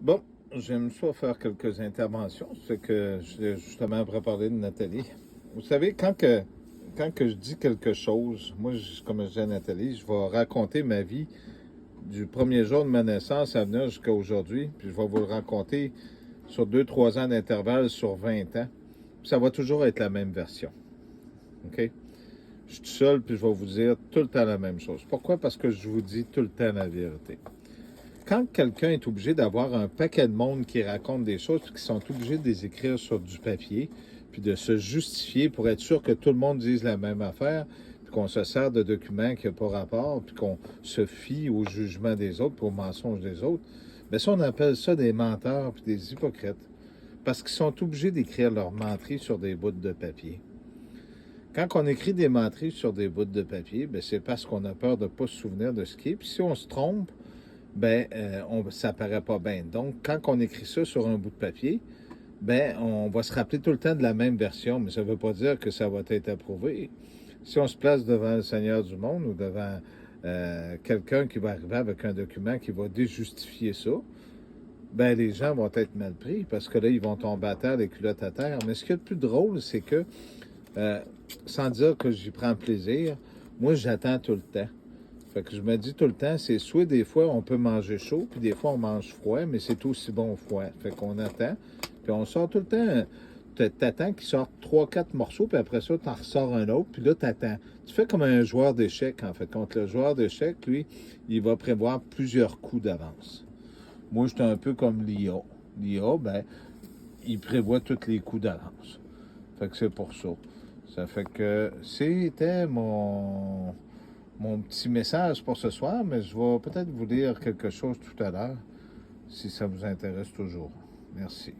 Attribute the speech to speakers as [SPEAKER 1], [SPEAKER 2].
[SPEAKER 1] Bon, j'aime ça faire quelques interventions. C'est que j'ai justement préparé de Nathalie. Vous savez, quand que je dis quelque chose, moi, comme je dis à Nathalie, je vais raconter ma vie du premier jour de ma naissance à venir jusqu'à aujourd'hui. Puis je vais vous le raconter sur 2, 3 ans d'intervalle sur 20 ans. Puis ça va toujours être la même version. OK? Je suis tout seul, puis je vais vous dire tout le temps la même chose. Pourquoi? Parce que je vous dis tout le temps la vérité. Quand quelqu'un est obligé d'avoir un paquet de monde qui raconte des choses, puis qui sont obligés de les écrire sur du papier, puis de se justifier pour être sûr que tout le monde dise la même affaire, puis qu'on se sert de documents qui n'ont pas rapport, puis qu'on se fie au jugement des autres, puis aux mensonges des autres, bien ça, on appelle ça des menteurs puis des hypocrites. Parce qu'ils sont obligés d'écrire leurs menteries sur des bouts de papier. Quand on écrit des menteries sur des bouts de papier, bien, c'est parce qu'on a peur de ne pas se souvenir de ce qui est. Puis si on se trompe, ça paraît pas bien. Donc, quand on écrit ça sur un bout de papier, ben, on va se rappeler tout le temps de la même version, mais ça ne veut pas dire que ça va être approuvé. Si on se place devant le Seigneur du monde ou devant quelqu'un qui va arriver avec un document qui va déjustifier ça, ben, les gens vont être mal pris parce que là, ils vont tomber à terre, les culottes à terre. Mais ce qui est le plus drôle, c'est que, euh, sans dire que j'y prends plaisir, moi, j'attends tout le temps. Fait que je me dis tout le temps, c'est soit des fois on peut manger chaud, puis des fois on mange froid, mais c'est aussi bon froid. Fait qu'on attend, puis on sort tout le temps. T'attends qu'il sorte 3, 4 morceaux, puis après ça, t'en ressors un autre, puis là, t'attends. Tu fais comme un joueur d'échecs, en fait. Contre le joueur d'échecs, lui, il va prévoir plusieurs coups d'avance. Moi, j'étais un peu comme l'IA. L'IA, ben, il prévoit tous les coups d'avance. Fait que c'est pour ça. Ça fait que c'était mon petit message pour ce soir, mais je vais peut-être vous lire quelque chose tout à l'heure, si ça vous intéresse toujours. Merci.